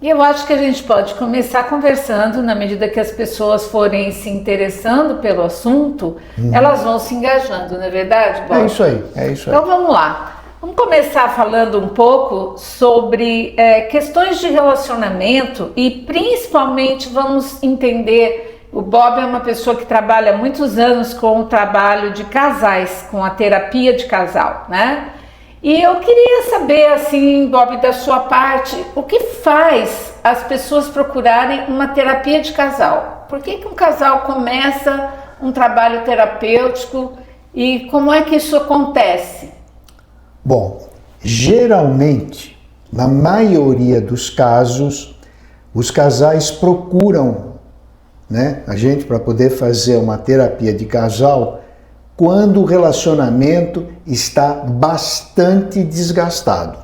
E eu acho que a gente pode começar conversando, na medida que as pessoas forem se interessando pelo assunto, elas vão se engajando, não é verdade, Bob? É isso aí. Então vamos lá. Vamos começar falando um pouco sobre questões de relacionamento e principalmente vamos entender, o Bob é uma pessoa que trabalha há muitos anos com o trabalho de casais, com a terapia de casal, né? E eu queria saber, assim, Bob, da sua parte, o que faz as pessoas procurarem uma terapia de casal? Por que um casal começa um trabalho terapêutico e como é que isso acontece? Bom, geralmente, na maioria dos casos, os casais procuram, né, a gente para poder fazer uma terapia de casal quando o relacionamento está bastante desgastado.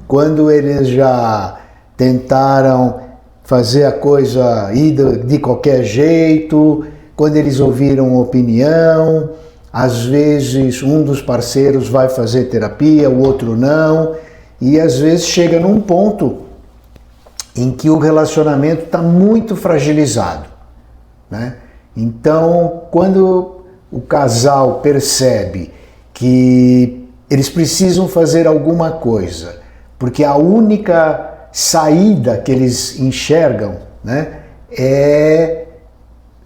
Quando eles já tentaram fazer a coisa ir de qualquer jeito, quando eles ouviram opinião, às vezes um dos parceiros vai fazer terapia, o outro não, e às vezes chega num ponto em que o relacionamento está muito fragilizado, né? Então, quando o casal percebe que eles precisam fazer alguma coisa, porque a única saída que eles enxergam, né, é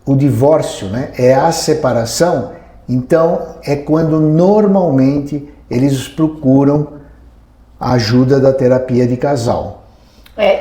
o divórcio, né, é a separação, então é quando normalmente eles procuram a ajuda da terapia de casal.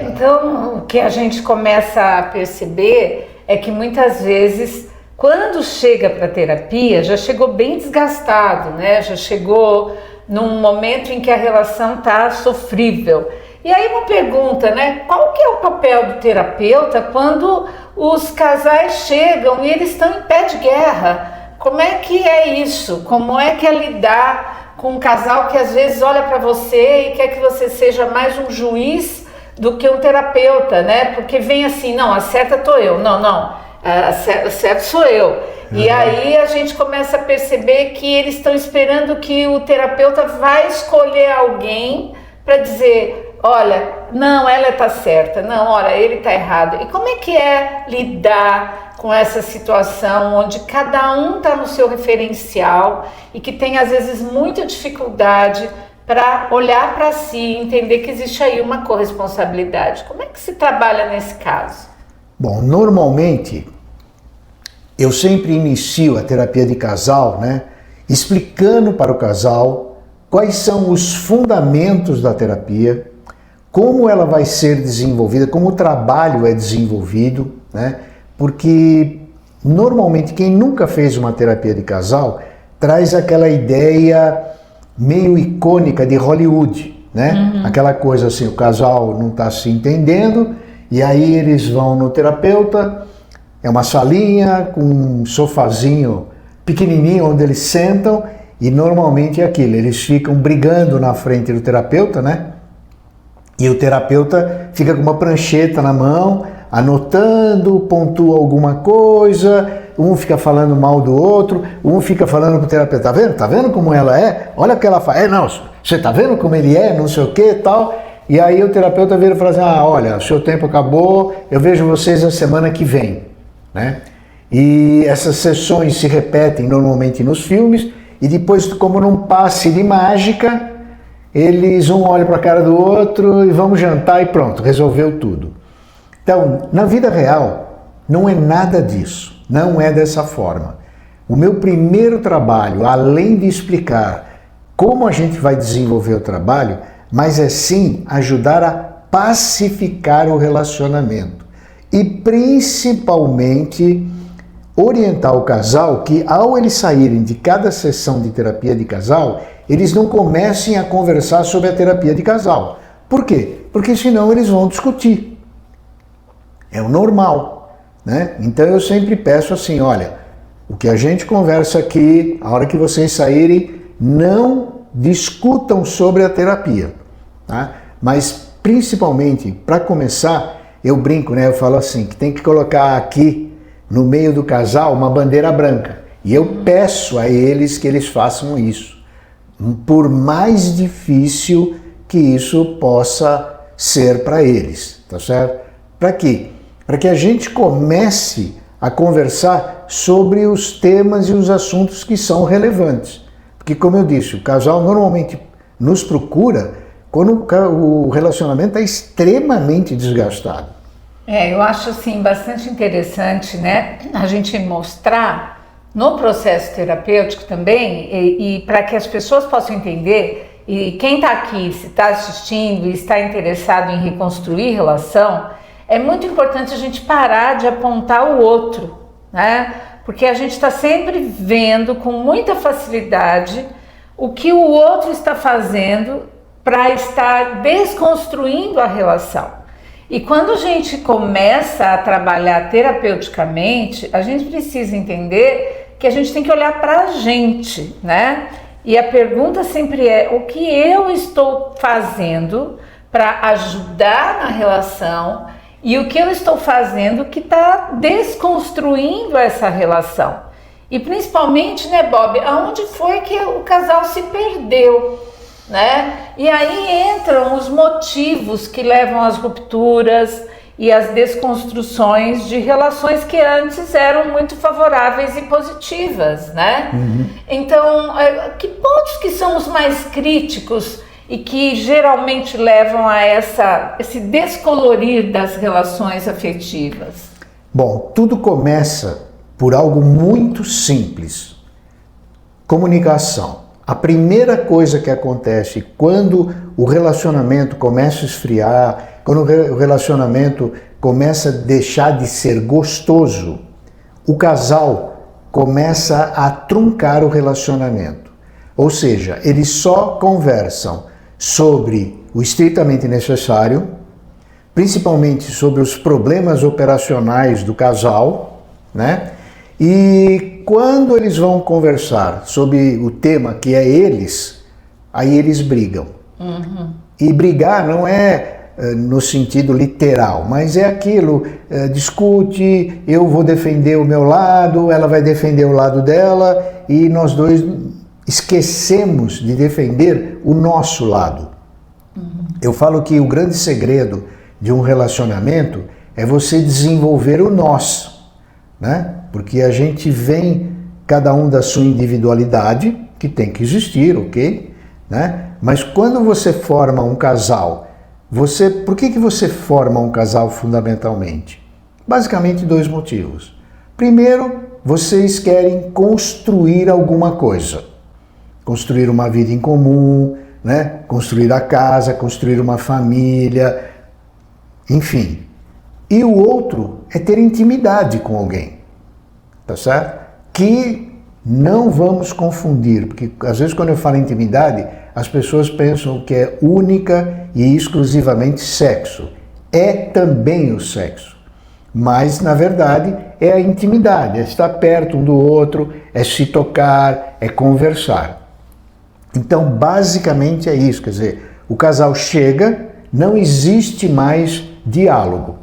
Então, o que a gente começa a perceber é que muitas vezes quando chega para a terapia, já chegou bem desgastado, né? Já chegou num momento em que a relação está sofrível. E aí uma pergunta, né? Qual que é o papel do terapeuta quando os casais chegam e eles estão em pé de guerra? Como é que é isso? Como é que é lidar com um casal que às vezes olha para você e quer que você seja mais um juiz do que um terapeuta, né? Porque vem assim, não, a certa tô eu, não. Certo sou eu. E aí a gente começa a perceber que eles estão esperando que o terapeuta vai escolher alguém para dizer, olha, não, ela está certa, não, olha, ele está errado. E como é que é lidar com essa situação onde cada um está no seu referencial e que tem às vezes muita dificuldade para olhar para si e entender que existe aí uma corresponsabilidade? Como é que se trabalha nesse caso? Bom, normalmente eu sempre inicio a terapia de casal, né, explicando para o casal quais são os fundamentos da terapia, como ela vai ser desenvolvida, como o trabalho é desenvolvido, né, porque normalmente quem nunca fez uma terapia de casal traz aquela ideia meio icônica de Hollywood, né, aquela coisa assim, o casal não está se entendendo, e aí eles vão no terapeuta, é uma salinha com um sofazinho pequenininho onde eles sentam e normalmente é aquilo, eles ficam brigando na frente do terapeuta, né? E o terapeuta fica com uma prancheta na mão, anotando, pontua alguma coisa, um fica falando mal do outro, um fica falando pro terapeuta, tá vendo? Tá vendo como ela é? Olha o que ela faz. Não, você tá vendo como ele é? Não sei o que e tal. E aí o terapeuta vira e fala assim, olha, o seu tempo acabou, eu vejo vocês na semana que vem, né? E essas sessões se repetem normalmente nos filmes e depois, como num passe de mágica, eles um olha para a cara do outro e vamos jantar e pronto, resolveu tudo. Então, na vida real, não é nada disso, não é dessa forma. O meu primeiro trabalho, além de explicar como a gente vai desenvolver o trabalho, mas é sim ajudar a pacificar o relacionamento e principalmente orientar o casal que ao eles saírem de cada sessão de terapia de casal, eles não comecem a conversar sobre a terapia de casal. Por quê? Porque senão eles vão discutir. É o normal, né? Então eu sempre peço assim, olha, o que a gente conversa aqui, a hora que vocês saírem, não discutam sobre a terapia. Tá? Mas principalmente, para começar, eu brinco, né? Eu falo assim, que tem que colocar aqui no meio do casal uma bandeira branca. E eu peço a eles que eles façam isso. Por mais difícil que isso possa ser para eles. tá certo? Para quê? Para que a gente comece a conversar sobre os temas e os assuntos que são relevantes. Porque, como eu disse, o casal normalmente nos procura quando o relacionamento é extremamente desgastado. Eu acho assim bastante interessante, né, a gente mostrar no processo terapêutico também, e para que as pessoas possam entender, e quem está aqui, se está assistindo e está interessado em reconstruir relação, é muito importante a gente parar de apontar o outro, né? Porque a gente está sempre vendo com muita facilidade o que o outro está fazendo para estar desconstruindo a relação. E quando a gente começa a trabalhar terapeuticamente, a gente precisa entender que a gente tem que olhar para a gente, né? E a pergunta sempre é: o que eu estou fazendo para ajudar na relação e o que eu estou fazendo que está desconstruindo essa relação? E principalmente, né, Bob, aonde foi que o casal se perdeu? Né? E aí entram os motivos que levam às rupturas e às desconstruções de relações que antes eram muito favoráveis e positivas, né? Então, que pontos que são os mais críticos e que geralmente levam a esse descolorir das relações afetivas? Bom, tudo começa por algo muito simples: comunicação. A primeira coisa que acontece quando o relacionamento começa a esfriar, quando o relacionamento começa a deixar de ser gostoso, o casal começa a truncar o relacionamento. Ou seja, eles só conversam sobre o estritamente necessário, principalmente sobre os problemas operacionais do casal, né? E quando eles vão conversar sobre o tema que é eles, aí eles brigam. E brigar não é no sentido literal, mas é aquilo, discute, eu vou defender o meu lado, ela vai defender o lado dela e nós dois esquecemos de defender o nosso lado. Eu falo que o grande segredo de um relacionamento é você desenvolver o nós, né? Porque a gente vem, cada um da sua individualidade, que tem que existir, ok? Né? Mas quando você forma um casal, por que você forma um casal fundamentalmente? Basicamente 2 motivos. Primeiro, vocês querem construir alguma coisa. Construir uma vida em comum, né? Construir a casa, construir uma família, enfim. E o outro é ter intimidade com alguém. Tá certo? Que não vamos confundir, porque às vezes quando eu falo intimidade, as pessoas pensam que é única e exclusivamente sexo. É também o sexo, mas na verdade é a intimidade, é estar perto um do outro, é se tocar, é conversar. Então basicamente é isso, quer dizer, o casal chega, não existe mais diálogo.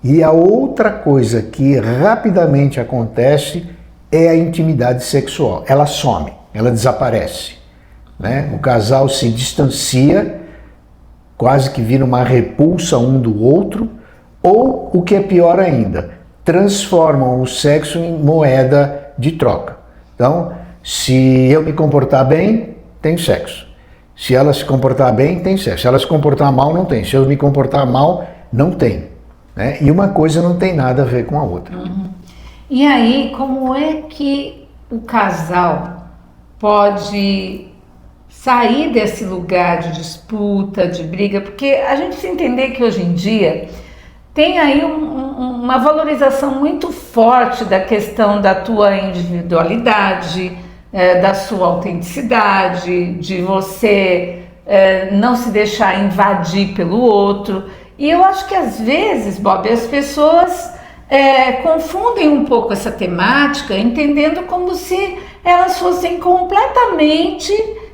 E a outra coisa que rapidamente acontece é a intimidade sexual. Ela some, ela desaparece, né? O casal se distancia, quase que vira uma repulsa um do outro, ou, o que é pior ainda, transformam o sexo em moeda de troca. Então, se eu me comportar bem, tem sexo. Se ela se comportar bem, tem sexo. Se ela se comportar mal, não tem. Se eu me comportar mal, não tem. Né? E uma coisa não tem nada a ver com a outra. E aí, como é que o casal pode sair desse lugar de disputa, de briga? Porque a gente precisa entender que hoje em dia tem aí uma valorização muito forte da questão da tua individualidade, da sua autenticidade, de você não se deixar invadir pelo outro. E eu acho que às vezes, Bob, as pessoas confundem um pouco essa temática, entendendo como se elas fossem completamente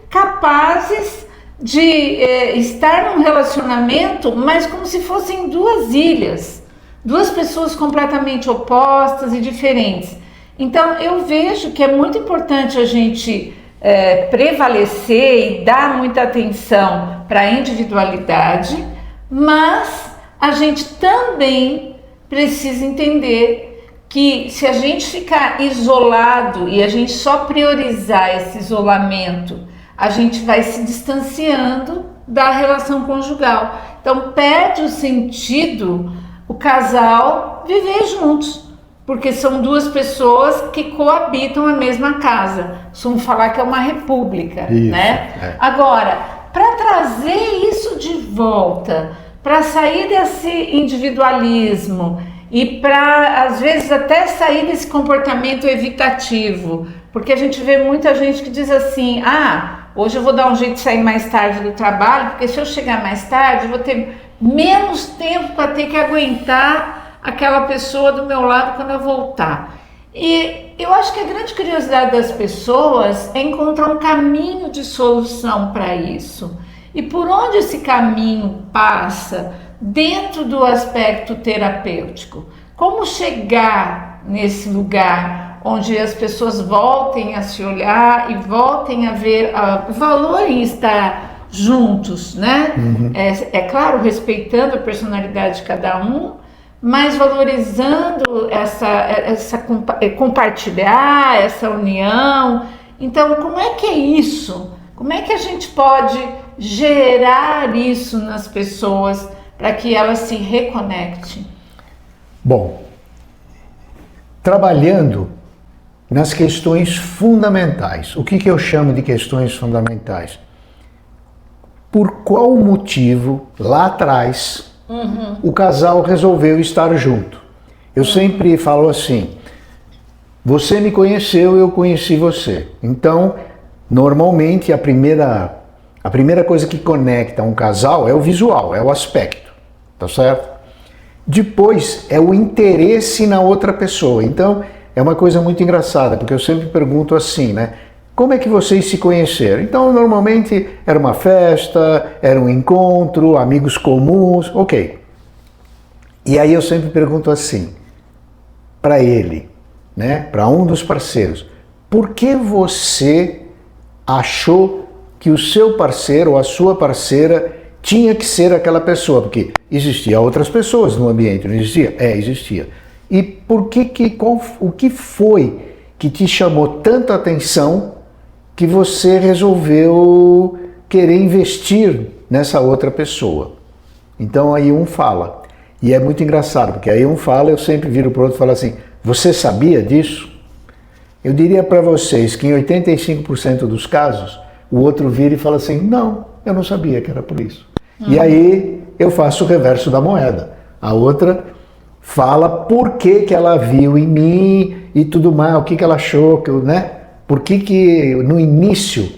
capazes de estar num relacionamento, mas como se fossem 2 ilhas, 2 pessoas completamente opostas e diferentes. Então eu vejo que é muito importante a gente prevalecer e dar muita atenção para a individualidade, mas a gente também precisa entender que se a gente ficar isolado e a gente só priorizar esse isolamento, a gente vai se distanciando da relação conjugal. Então perde o sentido o casal viver juntos, porque são duas pessoas que coabitam a mesma casa. Vamos falar que é uma república, isso, né? Agora, para trazer isso de volta, para sair desse individualismo e para, às vezes, até sair desse comportamento evitativo, porque a gente vê muita gente que diz assim, hoje eu vou dar um jeito de sair mais tarde do trabalho, porque se eu chegar mais tarde, eu vou ter menos tempo para ter que aguentar aquela pessoa do meu lado quando eu voltar. E eu acho que a grande curiosidade das pessoas é encontrar um caminho de solução para isso. E por onde esse caminho passa dentro do aspecto terapêutico? Como chegar nesse lugar onde as pessoas voltem a se olhar e voltem a ver o valor em estar juntos, né? É claro, respeitando a personalidade de cada um, mas valorizando compartilhar essa união. Então, como é que é isso? Como é que a gente pode gerar isso nas pessoas para que elas se reconectem? Bom, trabalhando nas questões fundamentais. O que eu chamo de questões fundamentais? Por qual motivo, lá atrás, o casal resolveu estar junto? Eu sempre falo assim, você me conheceu, eu conheci você. Então, normalmente, a primeira coisa que conecta um casal é o visual, é o aspecto, tá certo? Depois, é o interesse na outra pessoa. Então, é uma coisa muito engraçada, porque eu sempre pergunto assim, né? Como é que vocês se conheceram? Então, normalmente, era uma festa, era um encontro, amigos comuns, ok. E aí eu sempre pergunto assim, para ele, né? Para um dos parceiros, por que você achou que o seu parceiro ou a sua parceira tinha que ser aquela pessoa? Porque existiam outras pessoas no ambiente, não existia? Existia. E o que foi que te chamou tanta atenção que você resolveu querer investir nessa outra pessoa? Então aí um fala, e é muito engraçado, porque aí um fala, eu sempre viro para o outro e falo assim, você sabia disso? Eu diria para vocês que em 85% dos casos, o outro vira e fala assim, não, eu não sabia que era por isso. E aí eu faço o reverso da moeda. A outra fala por que ela viu em mim e tudo mais, o que ela achou, né? Por que no início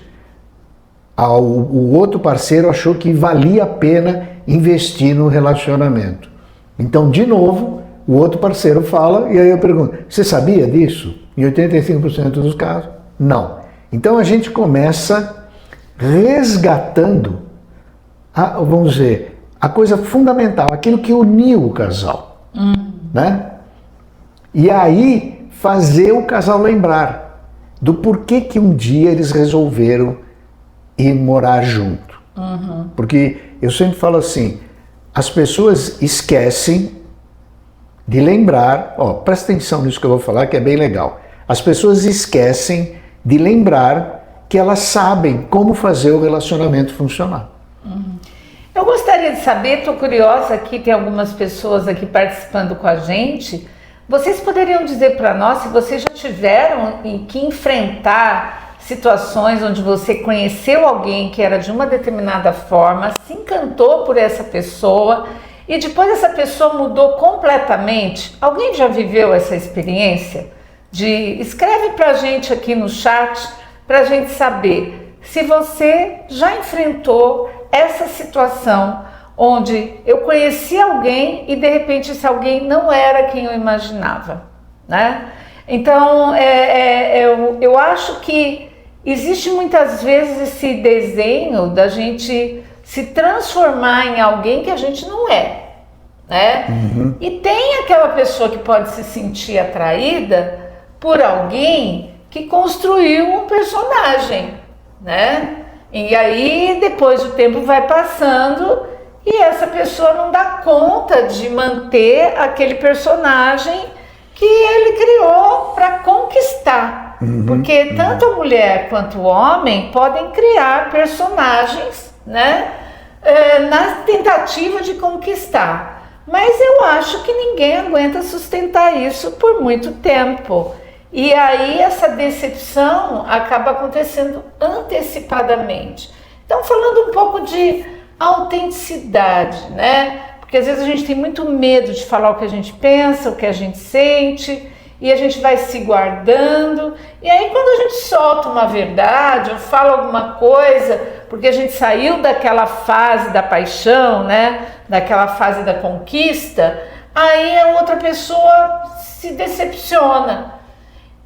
o outro parceiro achou que valia a pena investir no relacionamento. Então, de novo, o outro parceiro fala e aí eu pergunto, você sabia disso? Em 85% dos casos, não. Então a gente começa resgatando, vamos dizer, a coisa fundamental, aquilo que uniu o casal, né? E aí fazer o casal lembrar do porquê que um dia eles resolveram ir morar junto. Porque eu sempre falo assim, as pessoas esquecem de lembrar, presta atenção nisso que eu vou falar, que é bem legal. As pessoas esquecem de lembrar que elas sabem como fazer o relacionamento funcionar. Eu gostaria de saber, estou curiosa aqui, tem algumas pessoas aqui participando com a gente. Vocês poderiam dizer para nós se vocês já tiveram que enfrentar situações onde você conheceu alguém que era de uma determinada forma, se encantou por essa pessoa e depois essa pessoa mudou completamente? Alguém já viveu essa experiência? Escreve para a gente aqui no chat para a gente saber se você já enfrentou essa situação onde eu conheci alguém e de repente esse alguém não era quem eu imaginava, né? Então, eu acho que existe muitas vezes esse desenho da gente se transformar em alguém que a gente não é, né? E tem aquela pessoa que pode se sentir atraída por alguém que construiu um personagem, né? E aí depois o tempo vai passando e essa pessoa não dá conta de manter aquele personagem que ele criou para conquistar. Porque tanto a mulher quanto o homem podem criar personagens, né, na tentativa de conquistar. Mas eu acho que ninguém aguenta sustentar isso por muito tempo. E aí essa decepção acaba acontecendo antecipadamente. Então, falando um pouco de autenticidade, né? Porque às vezes a gente tem muito medo de falar o que a gente pensa, o que a gente sente, e a gente vai se guardando. E aí quando a gente solta uma verdade ou fala alguma coisa, porque a gente saiu daquela fase da paixão, né? Daquela fase da conquista, aí a outra pessoa se decepciona.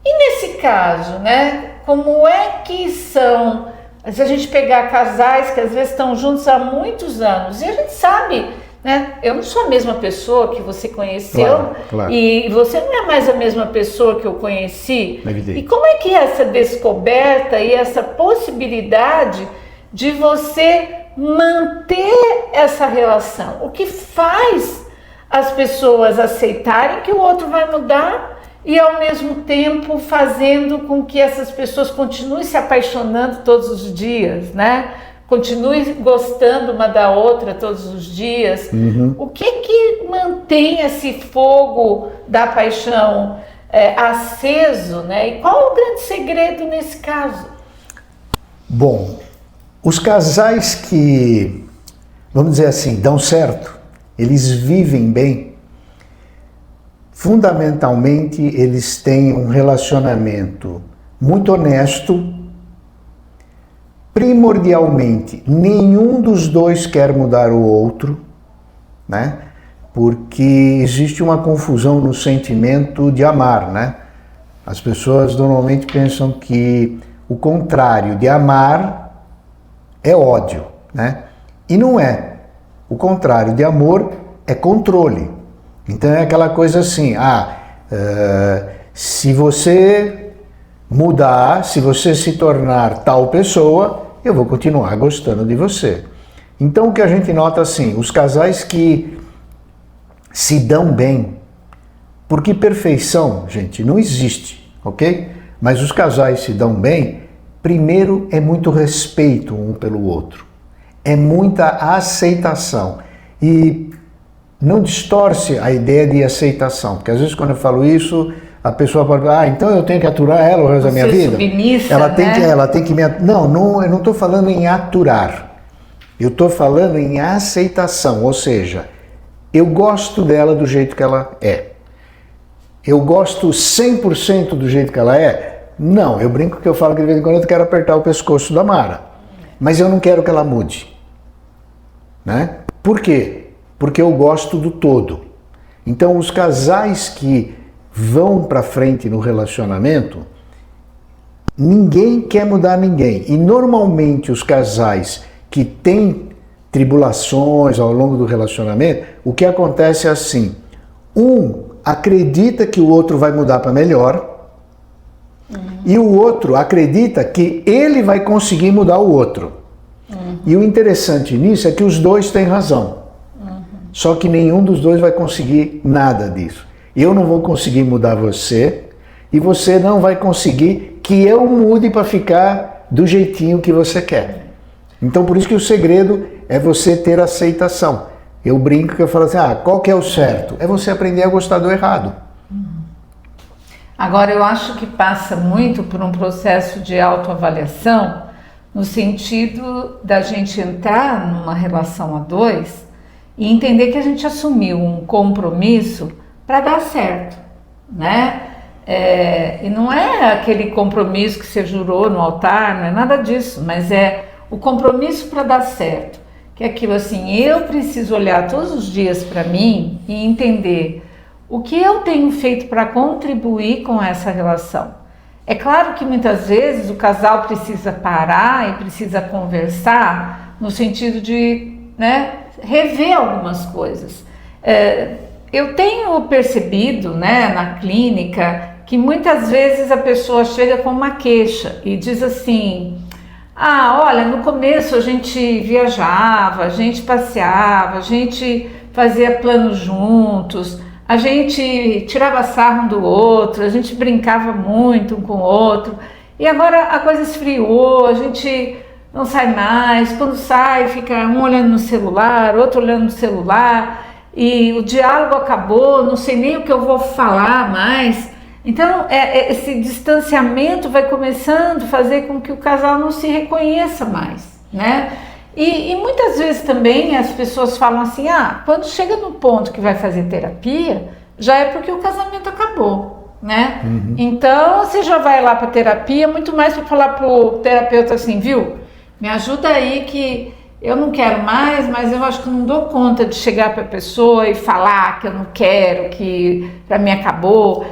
E nesse caso, né? Como é que são, se a gente pegar casais que às vezes estão juntos há muitos anos, e a gente sabe, né? Eu não sou a mesma pessoa que você conheceu, claro. E você não é mais a mesma pessoa que eu conheci. Evidente. E como é que é essa descoberta e essa possibilidade de você manter essa relação? O que faz as pessoas aceitarem que o outro vai mudar e ao mesmo tempo fazendo com que essas pessoas continuem se apaixonando todos os dias, né? Continue gostando uma da outra todos os dias. O que mantém esse fogo da paixão aceso, né? E qual é o grande segredo nesse caso? Bom, os casais que, vamos dizer assim, dão certo, eles vivem bem, fundamentalmente eles têm um relacionamento muito honesto. Primordialmente, nenhum dos dois quer mudar o outro, né? Porque existe uma confusão no sentimento de amar, né? As pessoas normalmente pensam que o contrário de amar é ódio, né? E não é. O contrário de amor é controle. Então é aquela coisa assim, se você mudar, se você se tornar tal pessoa, eu vou continuar gostando de você. Então o que a gente nota assim, os casais que se dão bem, porque perfeição, gente, não existe, ok? Mas os casais se dão bem, primeiro é muito respeito um pelo outro, é muita aceitação e não distorce a ideia de aceitação, porque às vezes quando eu falo isso, a pessoa pode falar, então eu tenho que aturar ela o resto da minha vida? Submissa, ela né? tem que me... Não, eu não estou falando em aturar. Eu estou falando em aceitação, ou seja, eu gosto dela do jeito que ela é. Eu gosto 100% do jeito que ela é? Não, eu brinco que eu falo que de vez em quando eu quero apertar o pescoço da Mara, mas eu não quero que ela mude. Né? Por quê? Porque eu gosto do todo. Então os casais que vão para frente no relacionamento, ninguém quer mudar ninguém. E normalmente os casais que têm tribulações ao longo do relacionamento, o que acontece é assim, um acredita que o outro vai mudar para melhor, e o outro acredita que ele vai conseguir mudar o outro. E o interessante nisso é que os dois têm razão. Só que nenhum dos dois vai conseguir nada disso. Eu não vou conseguir mudar você e você não vai conseguir que eu mude para ficar do jeitinho que você quer. Então por isso que o segredo é você ter aceitação. Eu brinco que eu falo assim, qual que é o certo? É você aprender a gostar do errado. Agora eu acho que passa muito por um processo de autoavaliação, no sentido da gente entrar numa relação a dois e entender que a gente assumiu um compromisso para dar certo, né? E não é aquele compromisso que você jurou no altar, não é nada disso, mas é o compromisso para dar certo, que é aquilo assim, eu preciso olhar todos os dias para mim e entender o que eu tenho feito para contribuir com essa relação. É claro que muitas vezes o casal precisa parar e precisa conversar no sentido de, né, rever algumas coisas. Eu tenho percebido, né, na clínica que muitas vezes a pessoa chega com uma queixa e diz assim, Ah, olha, no começo a gente viajava, a gente passeava, a gente fazia planos juntos, a gente tirava sarro um do outro, a gente brincava muito um com o outro. E agora a coisa esfriou, a gente não sai mais. Quando sai, fica um olhando no celular, outro olhando no celular, e o diálogo acabou, não sei nem o que eu vou falar mais. Então, esse distanciamento vai começando a fazer com que o casal não se reconheça mais, né? E muitas vezes também as pessoas falam assim, quando chega no ponto que vai fazer terapia, já é porque o casamento acabou, né? Uhum. Então, você já vai lá para terapia, muito mais para falar pro terapeuta assim, viu? Me ajuda aí que eu não quero mais, mas eu acho que não dou conta de chegar para a pessoa e falar que eu não quero, que para mim acabou.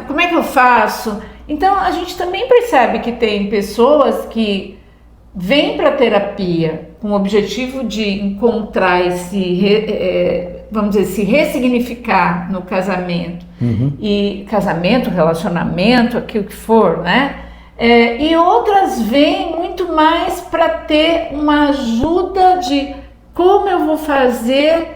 Como é que eu faço? Então a gente também percebe que tem pessoas que vêm para a terapia com o objetivo de encontrar vamos dizer, se ressignificar no casamento, e casamento, relacionamento, aquilo que for, né? E outras vêm muito mais para ter uma ajuda de como eu vou fazer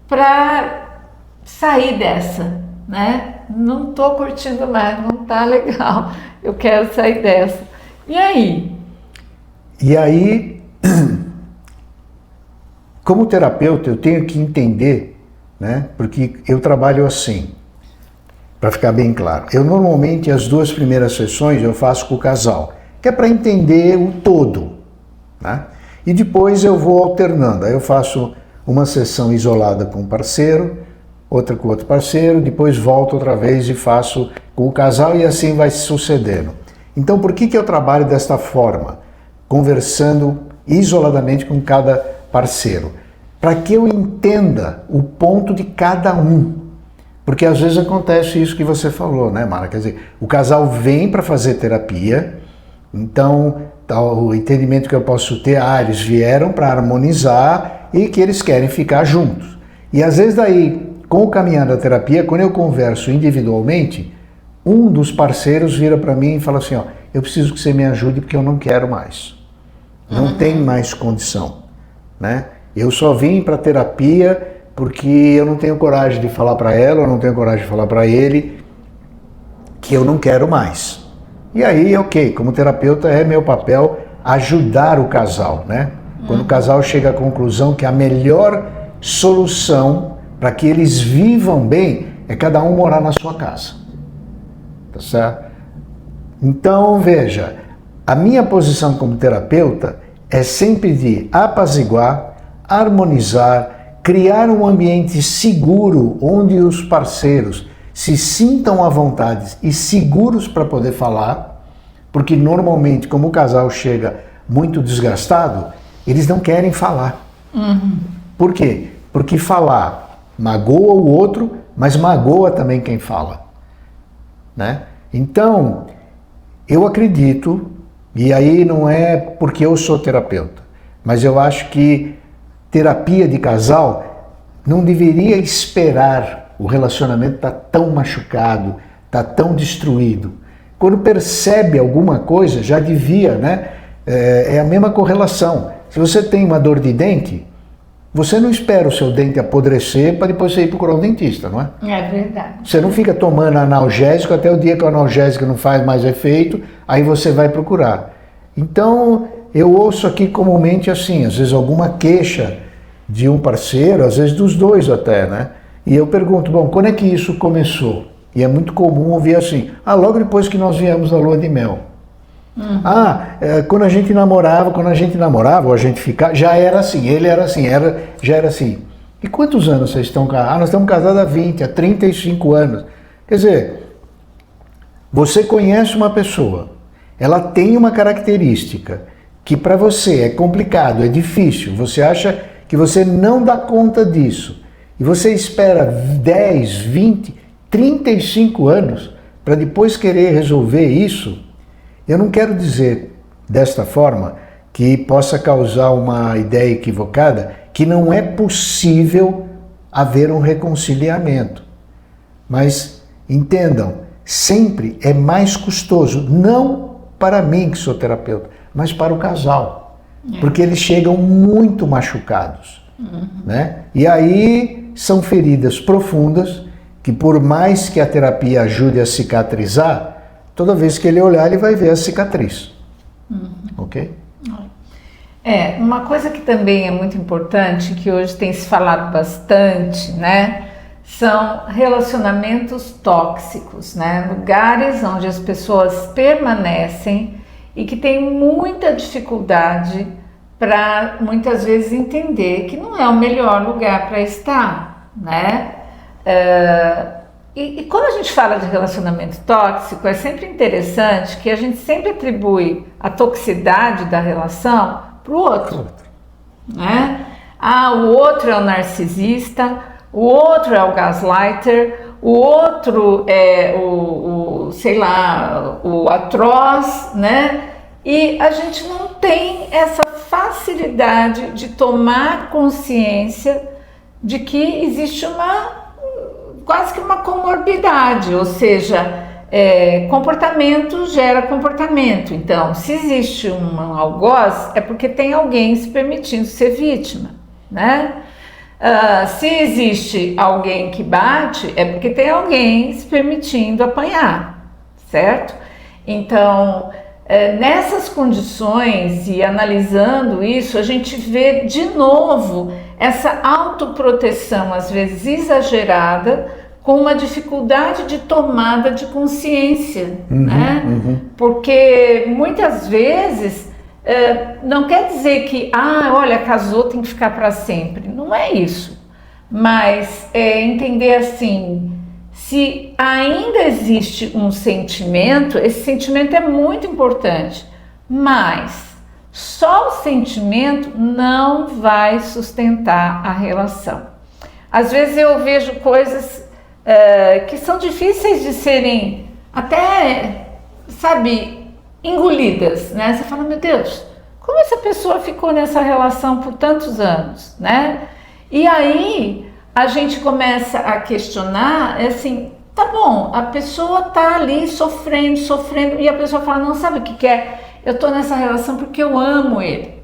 para sair dessa, né? Não estou curtindo mais, não está legal, eu quero sair dessa. E aí? E aí, como terapeuta, eu tenho que entender, né? Porque eu trabalho assim, para ficar bem claro. Eu normalmente, as 2 primeiras sessões eu faço com o casal, que é para entender o todo, né? E depois eu vou alternando. Aí eu faço uma sessão isolada com o parceiro, outra com outro parceiro, depois volto outra vez e faço com o casal e assim vai se sucedendo. Então, por que eu trabalho desta forma? Conversando isoladamente com cada parceiro. Para que eu entenda o ponto de cada um. Porque às vezes acontece isso que você falou, né, Mara? Quer dizer, o casal vem para fazer terapia, então o entendimento que eu posso ter, eles vieram para harmonizar e que eles querem ficar juntos. E às vezes daí, com o caminhar da terapia, quando eu converso individualmente, um dos parceiros vira para mim e fala assim, eu preciso que você me ajude porque eu não quero mais. Não tem mais condição, né? Eu só vim para terapia porque eu não tenho coragem de falar para ela, eu não tenho coragem de falar para ele que eu não quero mais. E aí, ok, como terapeuta é meu papel ajudar o casal, né? Quando o casal chega à conclusão que a melhor solução para que eles vivam bem é cada um morar na sua casa. Tá certo? Então, veja, a minha posição como terapeuta é sempre de apaziguar, harmonizar, criar um ambiente seguro onde os parceiros se sintam à vontade e seguros para poder falar, porque normalmente, como o casal chega muito desgastado, eles não querem falar. Por quê? Porque falar magoa o outro, mas magoa também quem fala, né? Então, eu acredito, e aí não é porque eu sou terapeuta, mas eu acho que terapia de casal não deveria esperar o relacionamento estar tão machucado, estar tão destruído. Quando percebe alguma coisa, já devia, né? É a mesma correlação. Se você tem uma dor de dente, você não espera o seu dente apodrecer para depois você ir procurar um dentista, não é? É verdade. Você não fica tomando analgésico até o dia que o analgésico não faz mais efeito, aí você vai procurar. Então, eu ouço aqui comumente assim, às vezes alguma queixa de um parceiro, às vezes dos dois até, né? E eu pergunto, bom, quando é que isso começou? E é muito comum ouvir assim, logo depois que nós viemos da lua de mel. Quando a gente namorava, ou a gente ficava, já era assim, ele era assim, já era assim. E quantos anos vocês estão casados? Nós estamos casados há 20, há 35 anos. Quer dizer, você conhece uma pessoa, ela tem uma característica que para você é complicado, é difícil, você acha que você não dá conta disso, e você espera 10, 20, 35 anos para depois querer resolver isso. Eu não quero dizer desta forma que possa causar uma ideia equivocada que não é possível haver um reconciliamento. Mas entendam, sempre é mais custoso, não para mim que sou terapeuta, mas para o casal. Porque eles chegam muito machucados. Né? E aí são feridas profundas que, por mais que a terapia ajude a cicatrizar, toda vez que ele olhar, ele vai ver a cicatriz. Ok? Uma coisa que também é muito importante, que hoje tem se falado bastante, né? São relacionamentos tóxicos, né? Lugares onde as pessoas permanecem e que têm muita dificuldade para muitas vezes entender que não é o melhor lugar para estar, né? E quando a gente fala de relacionamento tóxico, é sempre interessante que a gente sempre atribui a toxicidade da relação para o outro, né? O outro é o narcisista, o outro é o gaslighter, o outro é o atroz, né? E a gente não tem essa facilidade de tomar consciência de que existe quase que uma comorbidade, ou seja, comportamento gera comportamento. Então, se existe um algoz, é porque tem alguém se permitindo ser vítima, né? Se existe alguém que bate, é porque tem alguém se permitindo apanhar, certo? Então, nessas condições e analisando isso, a gente vê de novo essa autoproteção, às vezes exagerada, com uma dificuldade de tomada de consciência, né? Porque muitas vezes não quer dizer que, olha, casou, tem que ficar para sempre. Não é isso. Mas entender assim, se ainda existe um sentimento, esse sentimento é muito importante, mas só o sentimento não vai sustentar a relação. Às vezes eu vejo coisas que são difíceis de serem até, engolidas, né? Você fala, meu Deus, como essa pessoa ficou nessa relação por tantos anos, né? E aí a gente começa a questionar, assim, tá bom, a pessoa tá ali sofrendo, e a pessoa fala, não, sabe o que é? Eu tô nessa relação porque eu amo ele.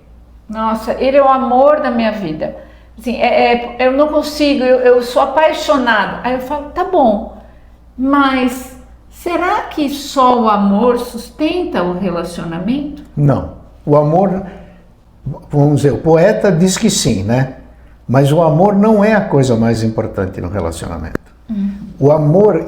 Nossa, ele é o amor da minha vida. Assim, eu não consigo, eu sou apaixonada. Aí eu falo, tá bom, mas será que só o amor sustenta o relacionamento? Não. O amor, vamos dizer, o poeta diz que sim, né? Mas o amor não é a coisa mais importante no relacionamento. O amor,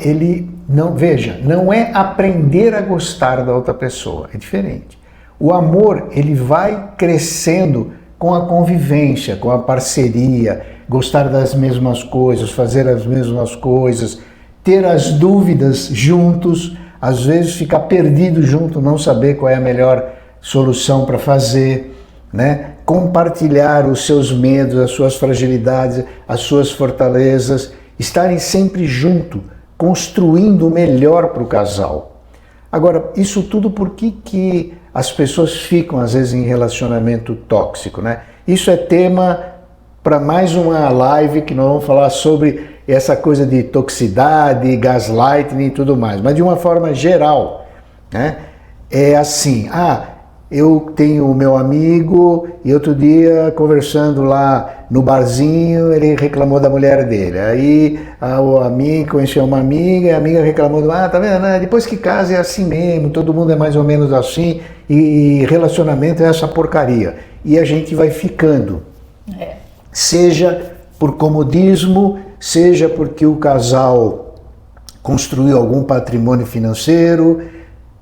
não é aprender a gostar da outra pessoa, é diferente. O amor, ele vai crescendo com a convivência, com a parceria, gostar das mesmas coisas, fazer as mesmas coisas, ter as dúvidas juntos, às vezes ficar perdido junto, não saber qual é a melhor solução para fazer, né? Compartilhar os seus medos, as suas fragilidades, as suas fortalezas, estarem sempre junto, construindo o melhor para o casal. Agora, isso tudo por que as pessoas ficam às vezes em relacionamento tóxico, né? Isso é tema para mais uma live que nós vamos falar sobre essa coisa de toxicidade, gaslighting e tudo mais, mas de uma forma geral, né? É assim, eu tenho o meu amigo e outro dia conversando lá no barzinho, ele reclamou da mulher dele. Aí o amigo conheceu uma amiga e a amiga reclamou, tá vendo? Depois que casa é assim mesmo, todo mundo é mais ou menos assim e relacionamento é essa porcaria. E a gente vai ficando, seja por comodismo, seja porque o casal construiu algum patrimônio financeiro,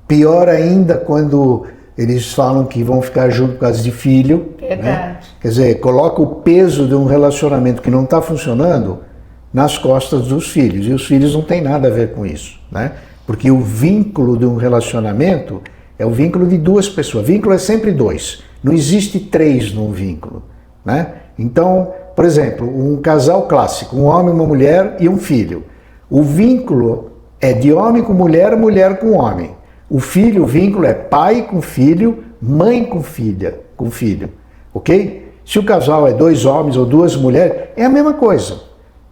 pior ainda quando eles falam que vão ficar junto por causa de filho. Verdade. Né? Quer dizer, coloca o peso de um relacionamento que não está funcionando nas costas dos filhos. E os filhos não têm nada a ver com isso, né? Porque o vínculo de um relacionamento é o vínculo de duas pessoas. Vínculo é sempre dois. Não existe três num vínculo, né? Então, por exemplo, um casal clássico, um homem, uma mulher e um filho. O vínculo é de homem com mulher, mulher com homem. O vínculo é pai com filho, mãe com filho, ok? Se o casal é dois homens ou duas mulheres, é a mesma coisa.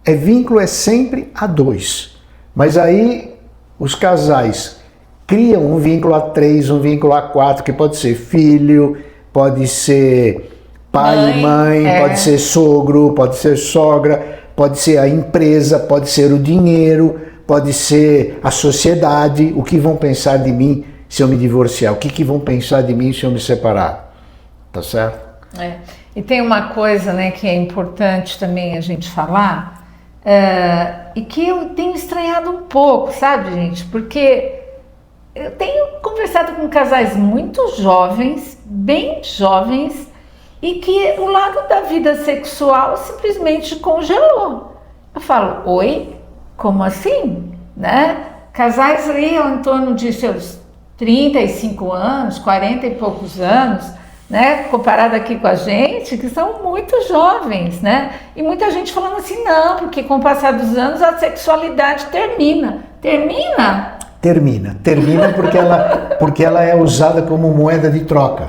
Vínculo é sempre a dois. Mas aí os casais cria um vínculo a 3, um vínculo a 4, que pode ser filho, pode ser pai e mãe, pode ser sogro, pode ser sogra, pode ser a empresa, pode ser o dinheiro, pode ser a sociedade. O que vão pensar de mim se eu me divorciar? O que vão pensar de mim se eu me separar? Tá certo? E tem uma coisa, né, que é importante também a gente falar, e que eu tenho estranhado um pouco, sabe, gente? Porque eu tenho conversado com casais muito jovens, bem jovens, e que o lado da vida sexual simplesmente congelou. Eu falo, oi? Como assim? Né? Casais ali em torno de seus 35 anos, 40 e poucos anos, né? Comparado aqui com a gente, que são muito jovens, né? E muita gente falando assim, não, porque com o passar dos anos a sexualidade termina. Termina? Termina porque ela é usada como moeda de troca,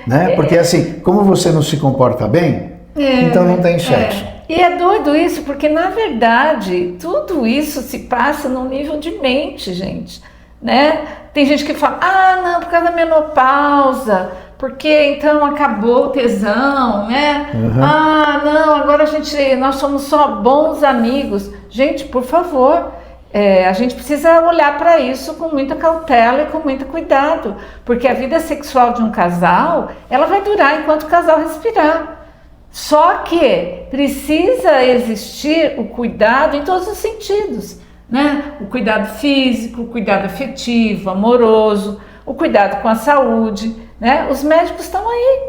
né? Porque assim, como você não se comporta bem, então não tem sexo. E é doido isso, porque na verdade tudo isso se passa num nível de mente, gente, né? Tem gente que fala, não, por causa da menopausa, porque então acabou o tesão, né? Não, agora nós somos só bons amigos. Gente, por favor, a gente precisa olhar para isso com muita cautela e com muito cuidado, porque a vida sexual de um casal, ela vai durar enquanto o casal respirar. Só que precisa existir o cuidado em todos os sentidos, né? O cuidado físico, o cuidado afetivo, amoroso, o cuidado com a saúde, né? Os médicos estão aí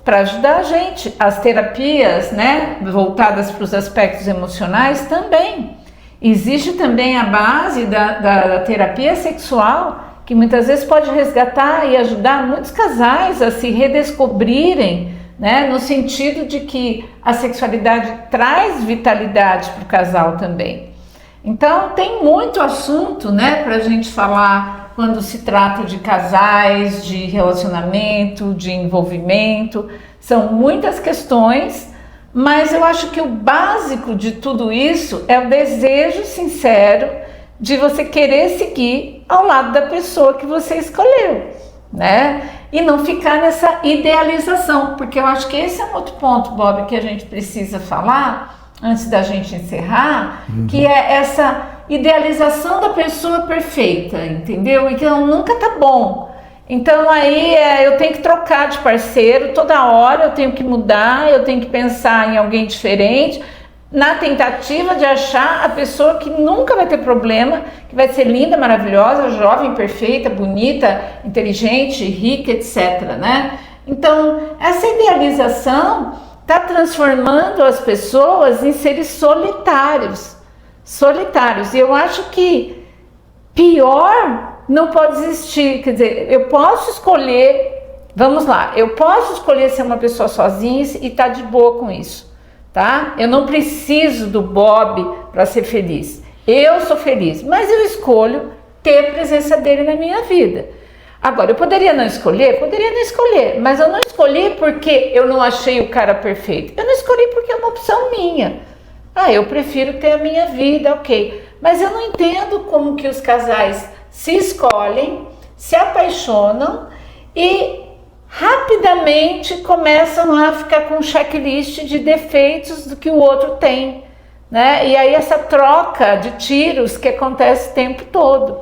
para ajudar a gente. As terapias, né, voltadas para os aspectos emocionais também. Existe também a base da terapia sexual, que muitas vezes pode resgatar e ajudar muitos casais a se redescobrirem, né, no sentido de que a sexualidade traz vitalidade para o casal também. Então tem muito assunto, né, para a gente falar quando se trata de casais, de relacionamento, de envolvimento. São muitas questões, mas eu acho que o básico de tudo isso é o desejo sincero de você querer seguir ao lado da pessoa que você escolheu, né? E não ficar nessa idealização, porque eu acho que esse é um outro ponto, Bob, que a gente precisa falar antes da gente encerrar, que é essa idealização da pessoa perfeita, entendeu? Então nunca tá bom. Então aí eu tenho que trocar de parceiro toda hora, eu tenho que mudar, eu tenho que pensar em alguém diferente, na tentativa de achar a pessoa que nunca vai ter problema, que vai ser linda, maravilhosa, jovem, perfeita, bonita, inteligente, rica, etc, né? Então, essa idealização está transformando as pessoas em seres solitários. E eu acho que pior não pode existir. Quer dizer, eu posso escolher, vamos lá, eu posso escolher ser uma pessoa sozinha e estar de boa com isso. Tá? Eu não preciso do Bob para ser feliz. Eu sou feliz, mas eu escolho ter a presença dele na minha vida. Agora, eu poderia não escolher? Poderia não escolher, mas eu não escolhi porque eu não achei o cara perfeito. Eu não escolhi porque é uma opção minha. Eu prefiro ter a minha vida, ok. Mas eu não entendo como que os casais se escolhem, se apaixonam e rapidamente começam a ficar com um checklist de defeitos do que o outro tem, né? E aí essa troca de tiros que acontece o tempo todo.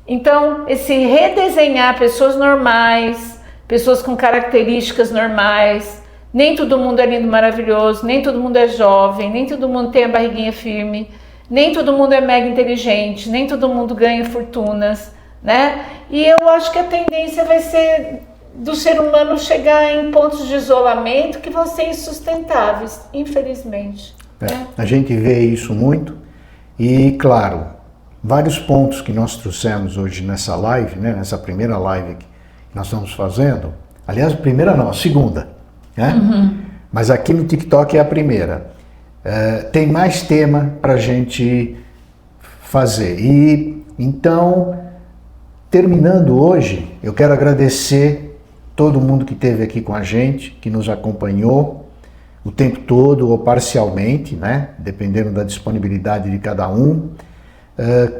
Então, esse redesenhar pessoas normais, pessoas com características normais, nem todo mundo é lindo, maravilhoso, nem todo mundo é jovem, nem todo mundo tem a barriguinha firme, nem todo mundo é mega inteligente, nem todo mundo ganha fortunas, né? E eu acho que a tendência vai ser do ser humano chegar em pontos de isolamento que vão ser insustentáveis, infelizmente. A gente vê isso muito e, claro, vários pontos que nós trouxemos hoje nessa live, né, nessa primeira live que nós estamos fazendo, aliás, a primeira não, a segunda, né? Mas aqui no TikTok é a primeira. Tem mais tema para a gente fazer. E então, terminando hoje, eu quero agradecer todo mundo que esteve aqui com a gente, que nos acompanhou o tempo todo ou parcialmente, né? Dependendo da disponibilidade de cada um.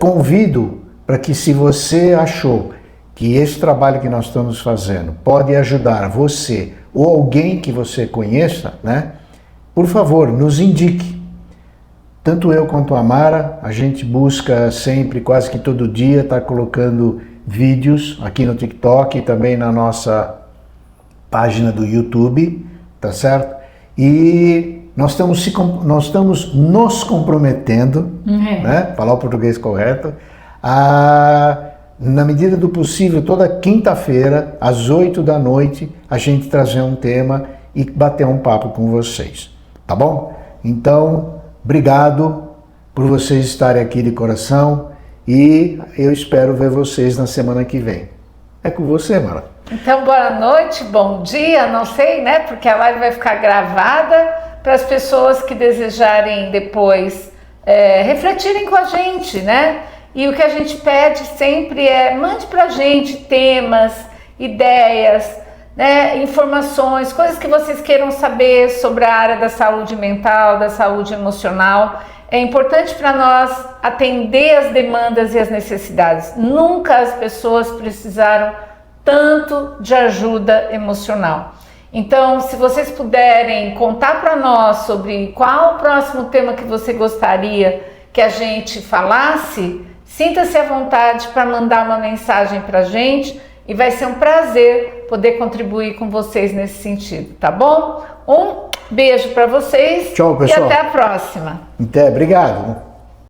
Convido para que, se você achou que esse trabalho que nós estamos fazendo pode ajudar você ou alguém que você conheça, né? Por favor, nos indique. Tanto eu quanto a Mara, a gente busca sempre, quase que todo dia, estar colocando vídeos aqui no TikTok e também na nossa página do YouTube, tá certo? E nós estamos nos comprometendo, né? Falar o português correto, na medida do possível, toda quinta-feira, às 8 da noite, a gente trazer um tema e bater um papo com vocês, tá bom? Então, obrigado por vocês estarem aqui de coração e eu espero ver vocês na semana que vem. É com você, Mara. Então, boa noite, bom dia, não sei, né? Porque a live vai ficar gravada para as pessoas que desejarem depois refletirem com a gente, né? E o que a gente pede sempre mande pra gente temas, ideias, né, informações, coisas que vocês queiram saber sobre a área da saúde mental, da saúde emocional. É importante para nós atender as demandas e as necessidades. Nunca as pessoas precisaram tanto de ajuda emocional. Então, se vocês puderem contar para nós sobre qual o próximo tema que você gostaria que a gente falasse, sinta-se à vontade para mandar uma mensagem para a gente e vai ser um prazer poder contribuir com vocês nesse sentido, tá bom? Um beijo para vocês. Tchau, pessoal. E até a próxima. Até, obrigado.